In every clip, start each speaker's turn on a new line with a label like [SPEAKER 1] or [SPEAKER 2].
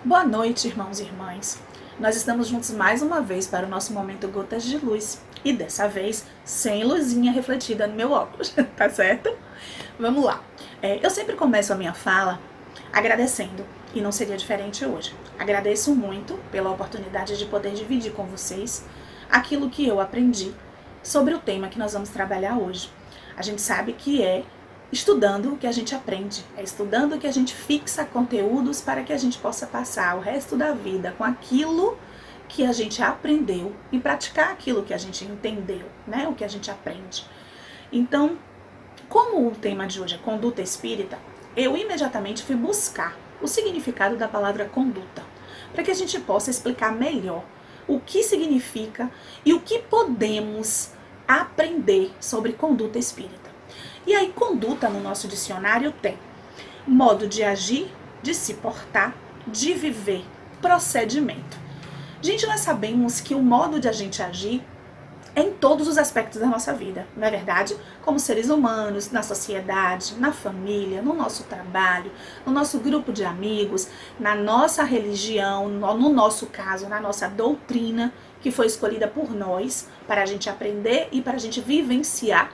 [SPEAKER 1] Boa noite, irmãos e irmãs. Nós estamos juntos mais uma vez para o nosso momento Gotas de Luz. E dessa vez, sem luzinha refletida no meu óculos, tá certo? Vamos lá. Eu sempre começo a minha fala agradecendo, e não seria diferente hoje. Agradeço muito pela oportunidade de poder dividir com vocês aquilo que eu aprendi sobre o tema que nós vamos trabalhar hoje. A gente sabe que é estudando o que a gente aprende, é estudando que a gente fixa conteúdos para que a gente possa passar o resto da vida com aquilo que a gente aprendeu e praticar aquilo que a gente entendeu, né? O que a gente aprende. Então, como o tema de hoje é conduta espírita, eu imediatamente fui buscar o significado da palavra conduta, para que a gente possa explicar melhor o que significa e o que podemos aprender sobre conduta espírita. E aí, conduta no nosso dicionário tem modo de agir, de se portar, de viver, procedimento. Gente, nós sabemos que o modo de a gente agir é em todos os aspectos da nossa vida, não é verdade? Como seres humanos, na sociedade, na família, no nosso trabalho, no nosso grupo de amigos, na nossa religião, no nosso caso, na nossa doutrina, que foi escolhida por nós para a gente aprender e para a gente vivenciar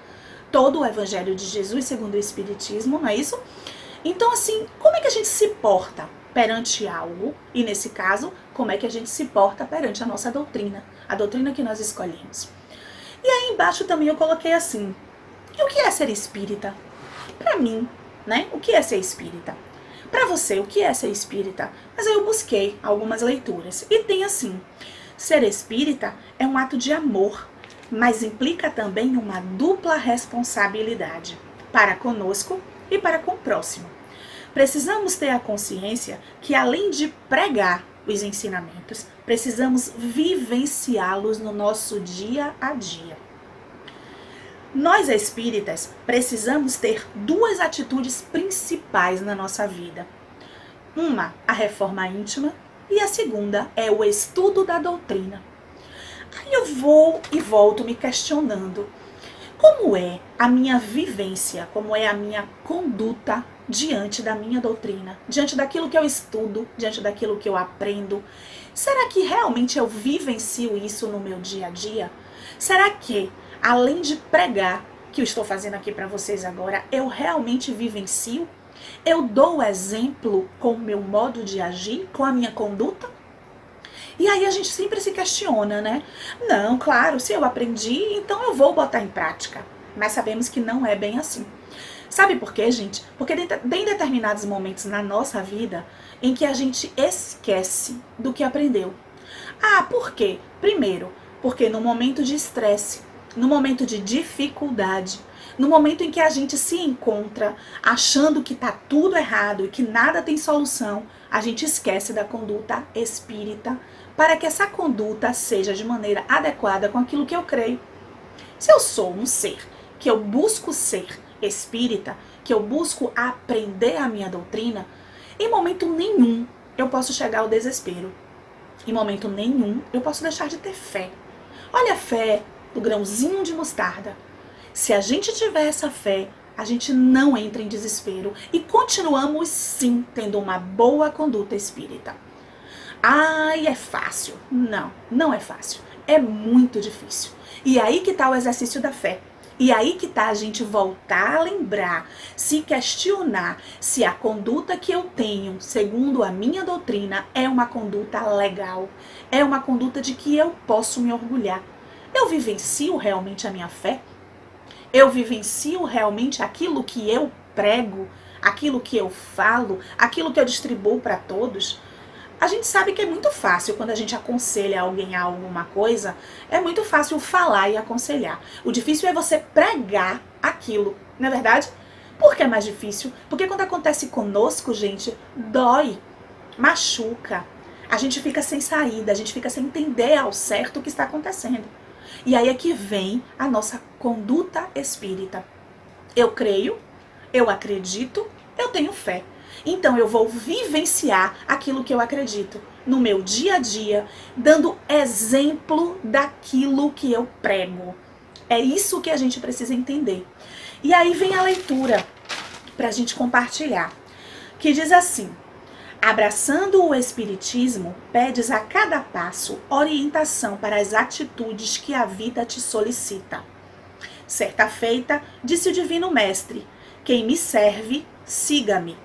[SPEAKER 1] todo o Evangelho de Jesus segundo o Espiritismo, não é isso? Então, assim, como é que a gente se porta perante algo? E nesse caso, como é que a gente se porta perante a nossa doutrina? A doutrina que nós escolhemos. E aí embaixo também eu coloquei assim, e o que é ser espírita? Para mim, né? O que é ser espírita? Para você, o que é ser espírita? Mas aí eu busquei algumas leituras. E tem assim, ser espírita é um ato de amor, mas implica também uma dupla responsabilidade para conosco e para com o próximo. Precisamos ter a consciência que, além de pregar os ensinamentos, precisamos vivenciá-los no nosso dia a dia. Nós espíritas precisamos ter duas atitudes principais na nossa vida. Uma, a reforma íntima, e a segunda é o estudo da doutrina. Aí eu vou e volto me questionando, como é a minha vivência, como é a minha conduta diante da minha doutrina, diante daquilo que eu estudo, diante daquilo que eu aprendo? Será que realmente eu vivencio isso no meu dia a dia? Será que, além de pregar, que eu estou fazendo aqui para vocês agora, eu realmente vivencio? Eu dou exemplo com o meu modo de agir, com a minha conduta? E aí a gente sempre se questiona, né? Não, claro, se eu aprendi, então eu vou botar em prática. Mas sabemos que não é bem assim. Sabe por quê, gente? Porque tem determinados momentos na nossa vida em que a gente esquece do que aprendeu. Ah, por quê? Primeiro, porque no momento de estresse, no momento de dificuldade, no momento em que a gente se encontra achando que tá tudo errado e que nada tem solução, a gente esquece da conduta espírita para que essa conduta seja de maneira adequada com aquilo que eu creio. Se eu sou um ser que eu busco ser espírita, que eu busco aprender a minha doutrina, em momento nenhum eu posso chegar ao desespero. Em momento nenhum eu posso deixar de ter fé. Olha a fé do grãozinho de mostarda. Se a gente tiver essa fé, a gente não entra em desespero e continuamos sim tendo uma boa conduta espírita. Ai, é fácil. Não, não é fácil. É muito difícil. E aí que está o exercício da fé. E aí que está a gente voltar a lembrar, se questionar se a conduta que eu tenho, segundo a minha doutrina, é uma conduta legal, é uma conduta de que eu posso me orgulhar. Eu vivencio realmente a minha fé? Eu vivencio realmente aquilo que eu prego, aquilo que eu falo, aquilo que eu distribuo para todos? A gente sabe que é muito fácil quando a gente aconselha alguém a alguma coisa, é muito fácil falar e aconselhar. O difícil é você pregar aquilo, não é verdade? Por que é mais difícil? Porque quando acontece conosco, gente, dói, machuca. A gente fica sem saída, a gente fica sem entender ao certo o que está acontecendo. E aí é que vem a nossa conduta espírita. Eu creio, eu acredito, eu tenho fé. Então eu vou vivenciar aquilo que eu acredito no meu dia a dia, dando exemplo daquilo que eu prego. É isso que a gente precisa entender. E aí vem a leitura para a gente compartilhar, que diz assim: Abraçando o Espiritismo, pedes a cada passo orientação para as atitudes que a vida te solicita. Certa feita, disse o Divino Mestre: quem me serve, siga-me.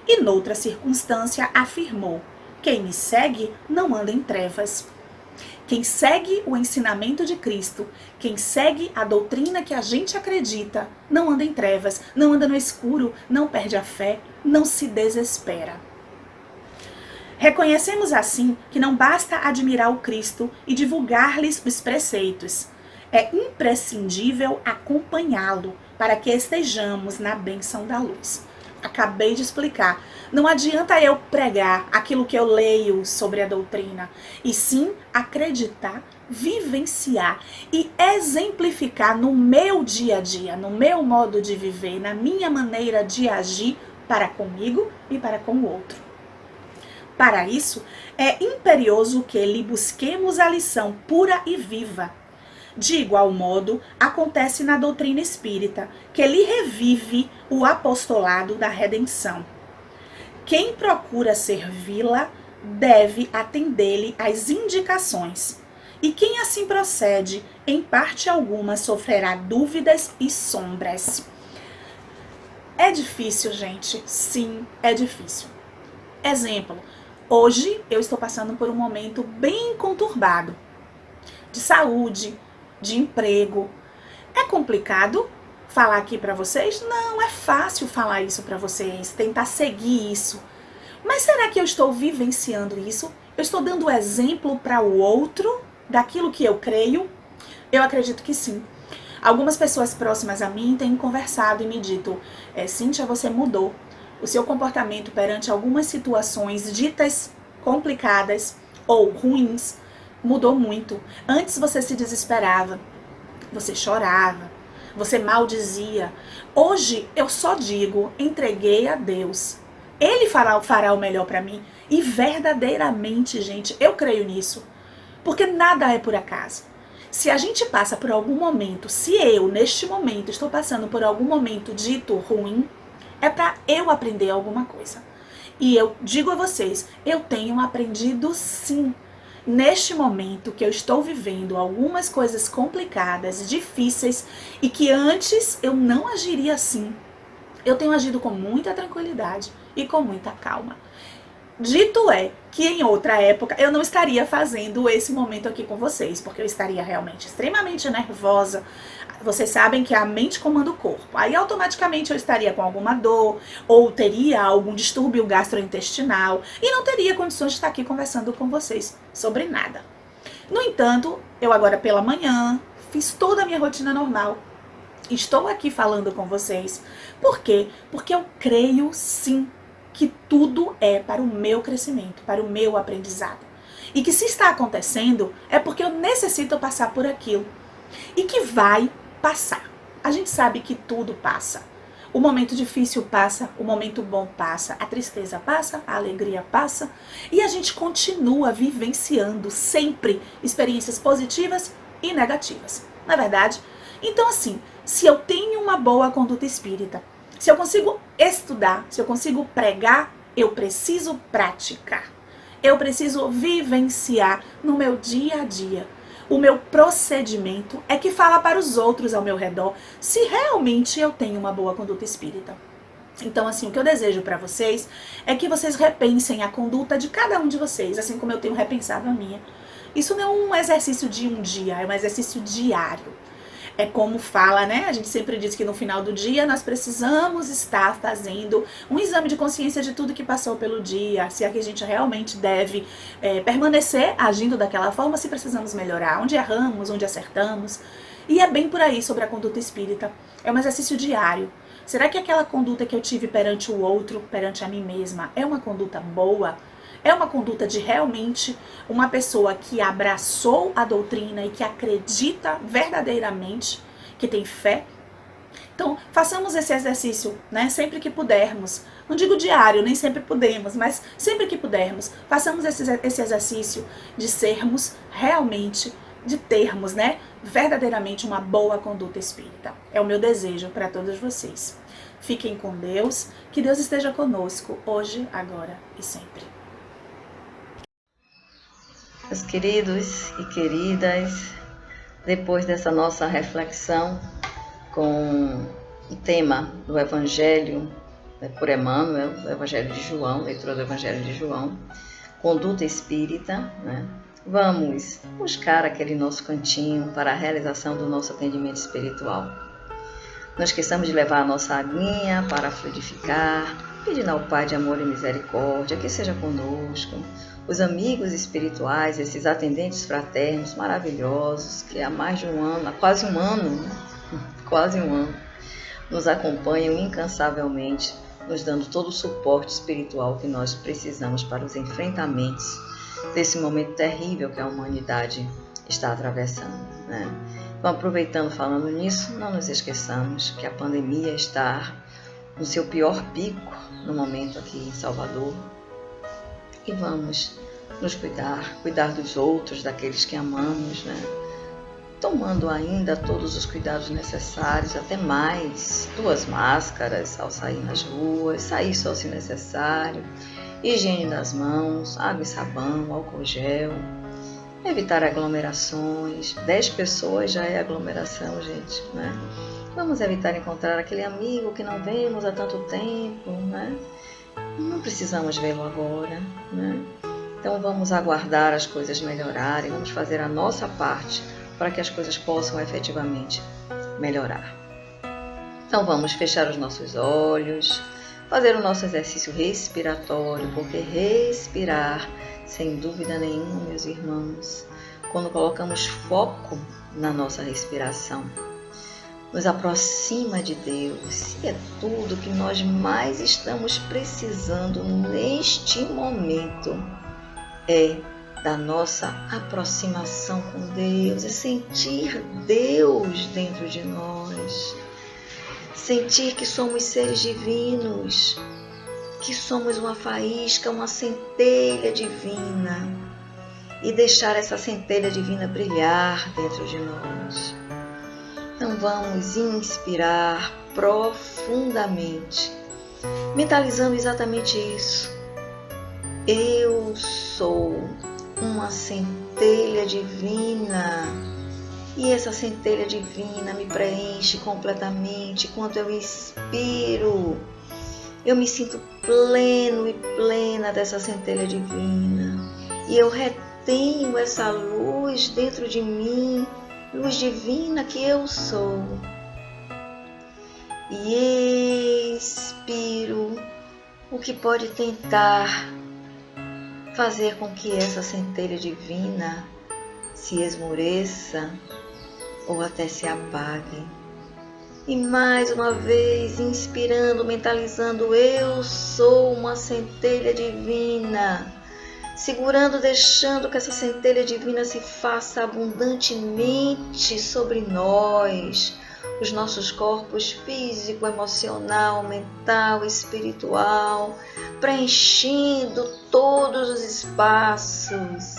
[SPEAKER 1] E noutra circunstância afirmou: quem me segue não anda em trevas. Quem segue o ensinamento de Cristo, quem segue a doutrina que a gente acredita, não anda em trevas, não anda no escuro, não perde a fé, não se desespera. Reconhecemos assim que não basta admirar o Cristo e divulgar-lhes os preceitos. É imprescindível acompanhá-lo para que estejamos na bênção da luz. Acabei de explicar. Não adianta eu pregar aquilo que eu leio sobre a doutrina, e sim acreditar, vivenciar e exemplificar no meu dia a dia, no meu modo de viver, na minha maneira de agir para comigo e para com o outro. Para isso, é imperioso que lhe busquemos a lição pura e viva. De igual modo, acontece na doutrina espírita, que lhe revive o apostolado da redenção. Quem procura servi-la deve atender-lhe às indicações, e quem assim procede, em parte alguma, sofrerá dúvidas e sombras. É difícil, gente. Sim, é difícil. Exemplo, hoje eu estou passando por um momento bem conturbado, de saúde, de emprego. É complicado falar aqui para vocês? Não, é fácil falar isso para vocês, tentar seguir isso. Mas será que eu estou vivenciando isso? Eu estou dando exemplo para o outro daquilo que eu creio? Eu acredito que sim. Algumas pessoas próximas a mim têm conversado e me dito: Cíntia, você mudou. O seu comportamento perante algumas situações ditas complicadas ou ruins mudou muito. Antes você se desesperava, você chorava, você maldizia. Hoje eu só digo: entreguei a Deus. Ele fará o melhor para mim. E verdadeiramente, gente, eu creio nisso. Porque nada é por acaso. Se a gente passa por algum momento, se eu, neste momento, estou passando por algum momento dito ruim, é para eu aprender alguma coisa. E eu digo a vocês, eu tenho aprendido sim. Neste momento que eu estou vivendo algumas coisas complicadas, difíceis, e que antes eu não agiria assim, eu tenho agido com muita tranquilidade e com muita calma. Dito é que em outra época eu não estaria fazendo esse momento aqui com vocês, porque eu estaria realmente extremamente nervosa. Vocês sabem que a mente comanda o corpo. Aí automaticamente eu estaria com alguma dor, ou teria algum distúrbio gastrointestinal, e não teria condições de estar aqui conversando com vocês sobre nada. No entanto, eu agora pela manhã fiz toda a minha rotina normal. Estou aqui falando com vocês. Por quê? Porque eu creio sim que tudo é para o meu crescimento, para o meu aprendizado. E que se está acontecendo é porque eu necessito passar por aquilo. E que vai passar. A gente sabe que tudo passa. O momento difícil passa, o momento bom passa, a tristeza passa, a alegria passa. E a gente continua vivenciando sempre experiências positivas e negativas. Não é verdade? Então assim, se eu tenho uma boa conduta espírita, se eu consigo estudar, se eu consigo pregar, eu preciso praticar. Eu preciso vivenciar no meu dia a dia. O meu procedimento é que fala para os outros ao meu redor se realmente eu tenho uma boa conduta espírita. Então, assim, o que eu desejo para vocês é que vocês repensem a conduta de cada um de vocês, assim como eu tenho repensado a minha. Isso não é um exercício de um dia, é um exercício diário. É como fala, né? A gente sempre diz que no final do dia nós precisamos estar fazendo um exame de consciência de tudo que passou pelo dia, se é que a gente realmente deve permanecer agindo daquela forma, se precisamos melhorar, onde erramos, onde acertamos. E é bem por aí sobre a conduta espírita. É um exercício diário. Será que aquela conduta que eu tive perante o outro, perante a mim mesma, é uma conduta boa? É uma conduta de realmente uma pessoa que abraçou a doutrina e que acredita verdadeiramente, que tem fé? Então, façamos esse exercício, né? Sempre que pudermos. Não digo diário, nem sempre podemos, mas sempre que pudermos, façamos esse exercício de sermos realmente, de termos, né? Verdadeiramente uma boa conduta espírita. É o meu desejo para todos vocês. Fiquem com Deus, que Deus esteja conosco hoje, agora e sempre.
[SPEAKER 2] Meus queridos e queridas, depois dessa nossa reflexão com o tema do Evangelho por Emmanuel, o Evangelho de João, leitura do Evangelho de João, conduta espírita, né? Vamos buscar aquele nosso cantinho para a realização do nosso atendimento espiritual. Não esqueçamos de levar a nossa aguinha para fluidificar, pedindo ao Pai de amor e misericórdia que seja conosco, os amigos espirituais, esses atendentes fraternos maravilhosos que há mais de um ano, há quase um ano, nos acompanham incansavelmente, nos dando todo o suporte espiritual que nós precisamos para os enfrentamentos desse momento terrível que a humanidade está atravessando, né? Então, aproveitando, falando nisso, não nos esqueçamos que a pandemia está no seu pior pico no momento aqui em Salvador. E vamos nos cuidar dos outros, daqueles que amamos, né? Tomando ainda todos os cuidados necessários, até mais, 2 máscaras ao sair nas ruas, sair só se necessário, higiene das mãos, água e sabão, álcool gel, evitar aglomerações, 10 pessoas já é aglomeração, gente, né? Vamos evitar encontrar aquele amigo que não vemos há tanto tempo, né? Não precisamos vê-lo agora, né? Então vamos aguardar as coisas melhorarem, vamos fazer a nossa parte para que as coisas possam efetivamente melhorar. Então vamos fechar os nossos olhos, fazer o nosso exercício respiratório, porque respirar, sem dúvida nenhuma, meus irmãos, quando colocamos foco na nossa respiração, nos aproxima de Deus, e é tudo que nós mais estamos precisando neste momento, é da nossa aproximação com Deus, é sentir Deus dentro de nós, sentir que somos seres divinos, que somos uma faísca, uma centelha divina, e deixar essa centelha divina brilhar dentro de nós. Então vamos inspirar profundamente, mentalizando exatamente isso. Eu sou uma centelha divina, e essa centelha divina me preenche completamente. Quando eu inspiro, eu me sinto pleno e plena dessa centelha divina, e eu retenho essa luz dentro de mim, luz divina que eu sou. E expiro, o que pode tentar fazer com que essa centelha divina se esmoreça ou até se apague. E mais uma vez, inspirando, mentalizando, eu sou uma centelha divina, segurando, deixando que essa centelha divina se faça abundantemente sobre nós, os nossos corpos físico, emocional, mental, espiritual, preenchendo todos os espaços.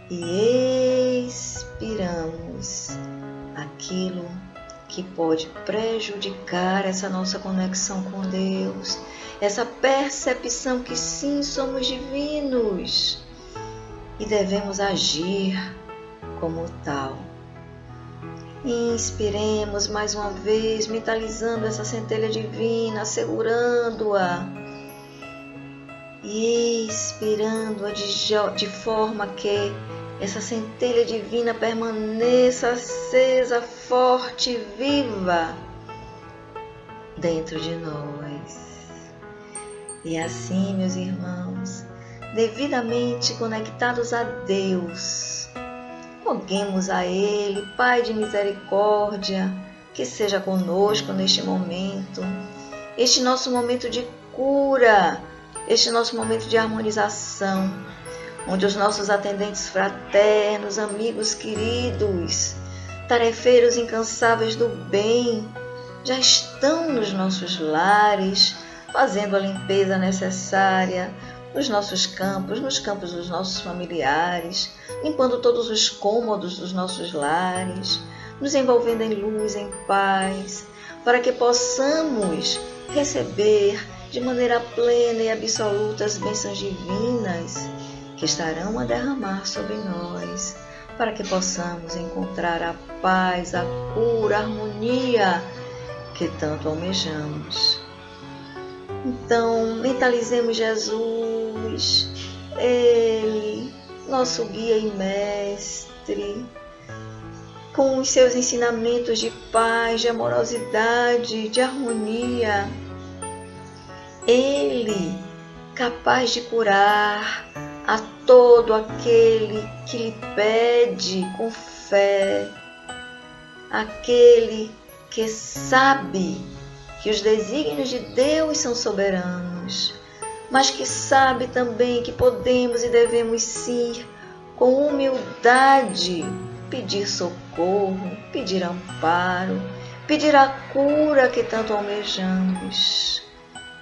[SPEAKER 2] E expiramos aquilo que pode prejudicar essa nossa conexão com Deus, essa percepção que sim, somos divinos e devemos agir como tal. Inspiremos mais uma vez, mentalizando essa centelha divina, segurando-a e expirando-a de forma que essa centelha divina permaneça acesa, forte, viva dentro de nós. E assim, meus irmãos, devidamente conectados a Deus, roguemos a Ele, Pai de misericórdia, que seja conosco neste momento, este nosso momento de cura, este nosso momento de harmonização, onde os nossos atendentes fraternos, amigos queridos, tarefeiros incansáveis do bem, já estão nos nossos lares, fazendo a limpeza necessária nos nossos campos, nos campos dos nossos familiares, limpando todos os cômodos dos nossos lares, nos envolvendo em luz, em paz, para que possamos receber de maneira plena e absoluta as bênçãos divinas que estarão a derramar sobre nós, para que possamos encontrar a paz, a cura, a harmonia que tanto almejamos. Então, mentalizemos Jesus, Ele, nosso guia e mestre, com os seus ensinamentos de paz, de amorosidade, de harmonia. Ele, capaz de curar a todo aquele que lhe pede com fé, aquele que sabe que os desígnios de Deus são soberanos, mas que sabe também que podemos e devemos sim, com humildade, pedir socorro, pedir amparo, pedir a cura que tanto almejamos.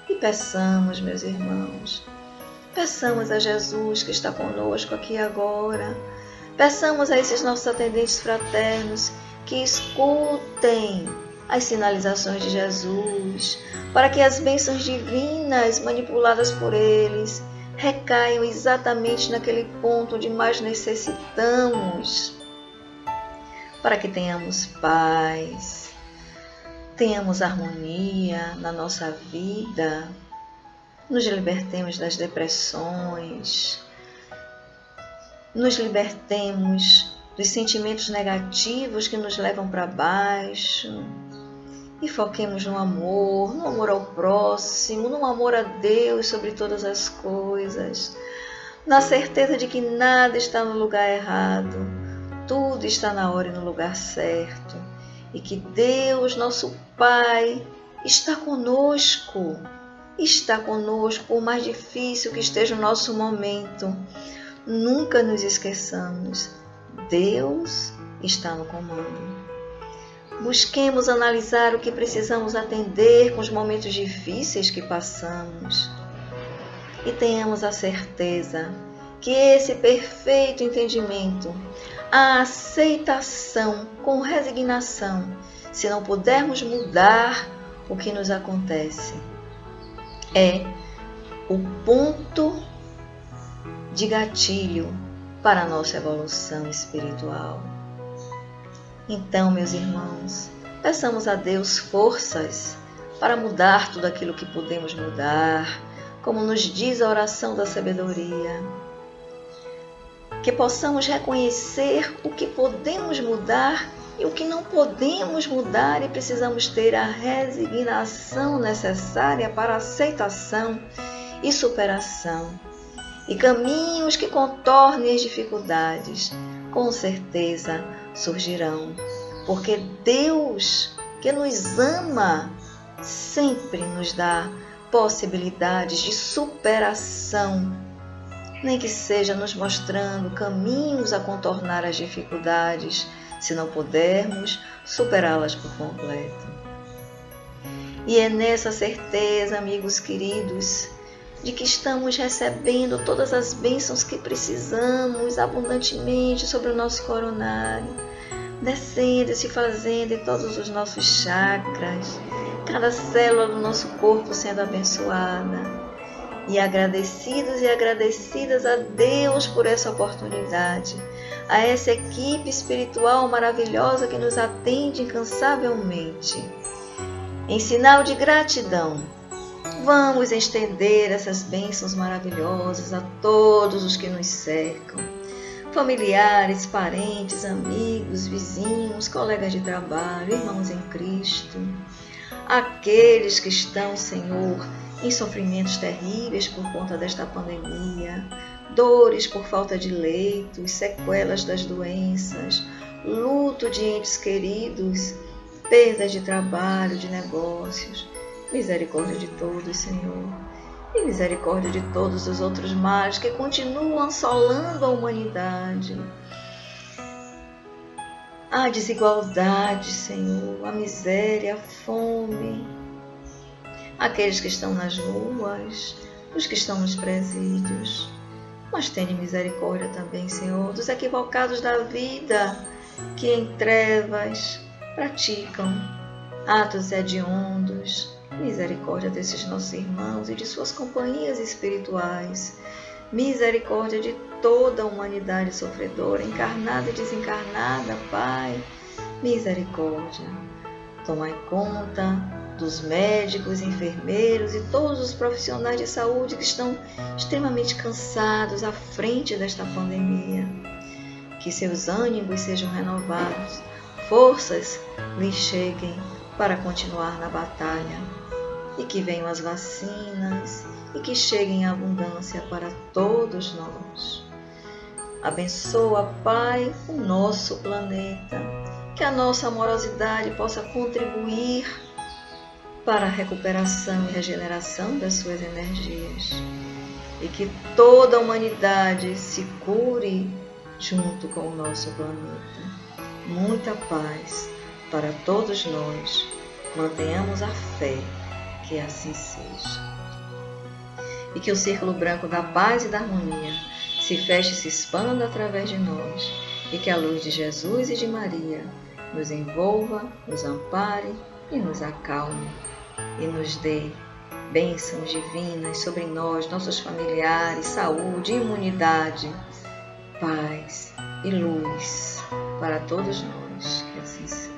[SPEAKER 2] E peçamos, meus irmãos, peçamos a Jesus que está conosco aqui agora, peçamos a esses nossos atendentes fraternos que escutem as sinalizações de Jesus, para que as bênçãos divinas manipuladas por eles recaiam exatamente naquele ponto onde mais necessitamos, para que tenhamos paz, tenhamos harmonia na nossa vida, nos libertemos das depressões, nos libertemos dos sentimentos negativos que nos levam para baixo e foquemos no amor ao próximo, no amor a Deus sobre todas as coisas, na certeza de que nada está no lugar errado, tudo está na hora e no lugar certo, e que Deus, nosso Pai, está conosco, por mais difícil que esteja o nosso momento. Nunca nos esqueçamos, Deus está no comando. Busquemos analisar o que precisamos atender com os momentos difíceis que passamos. E tenhamos a certeza que esse perfeito entendimento, a aceitação com resignação, se não pudermos mudar o que nos acontece, é o ponto de gatilho para a nossa evolução espiritual. Então, meus irmãos, peçamos a Deus forças para mudar tudo aquilo que podemos mudar, como nos diz a oração da sabedoria. Que possamos reconhecer o que podemos mudar e o que não podemos mudar, e precisamos ter a resignação necessária para a aceitação e superação. E caminhos que contornem as dificuldades, com certeza surgirão, porque Deus, que nos ama, sempre nos dá possibilidades de superação, nem que seja nos mostrando caminhos a contornar as dificuldades, se não pudermos superá-las por completo. E é nessa certeza, amigos queridos, de que estamos recebendo todas as bênçãos que precisamos abundantemente sobre o nosso coronário, descendo e se fazendo em todos os nossos chakras, cada célula do nosso corpo sendo abençoada. E agradecidos e agradecidas a Deus por essa oportunidade, a essa equipe espiritual maravilhosa que nos atende incansavelmente. Em sinal de gratidão, vamos estender essas bênçãos maravilhosas a todos os que nos cercam, familiares, parentes, amigos, vizinhos, colegas de trabalho, irmãos em Cristo, aqueles que estão, Senhor, em sofrimentos terríveis por conta desta pandemia, dores por falta de leitos, sequelas das doenças, luto de entes queridos, perdas de trabalho, de negócios. Misericórdia de todos, Senhor, e misericórdia de todos os outros males que continuam assolando a humanidade. A desigualdade, Senhor, a miséria, a fome, aqueles que estão nas ruas, os que estão nos presídios. Mas tenha misericórdia também, Senhor, dos equivocados da vida que em trevas praticam atos hediondos. Misericórdia desses nossos irmãos e de suas companhias espirituais misericórdia de toda a humanidade sofredora, encarnada e desencarnada, Pai, misericórdia. Tomai conta dos médicos, enfermeiros e todos os profissionais de saúde que estão extremamente cansados à frente desta pandemia. Que seus ânimos sejam renovados, forças lhes cheguem para continuar na batalha, e que venham as vacinas e que cheguem em abundância para todos nós. Abençoa, Pai, o nosso planeta, que a nossa amorosidade possa contribuir para a recuperação e regeneração das suas energias, e que toda a humanidade se cure junto com o nosso planeta. Muita paz para todos nós. Mantenhamos a fé, que assim seja. E que o círculo branco da paz e da harmonia se feche e se expanda através de nós, e que a luz de Jesus e de Maria nos envolva, nos ampare e nos acalme, e nos dê bênçãos divinas sobre nós, nossos familiares, saúde, imunidade, paz e luz para todos nós, que assim seja.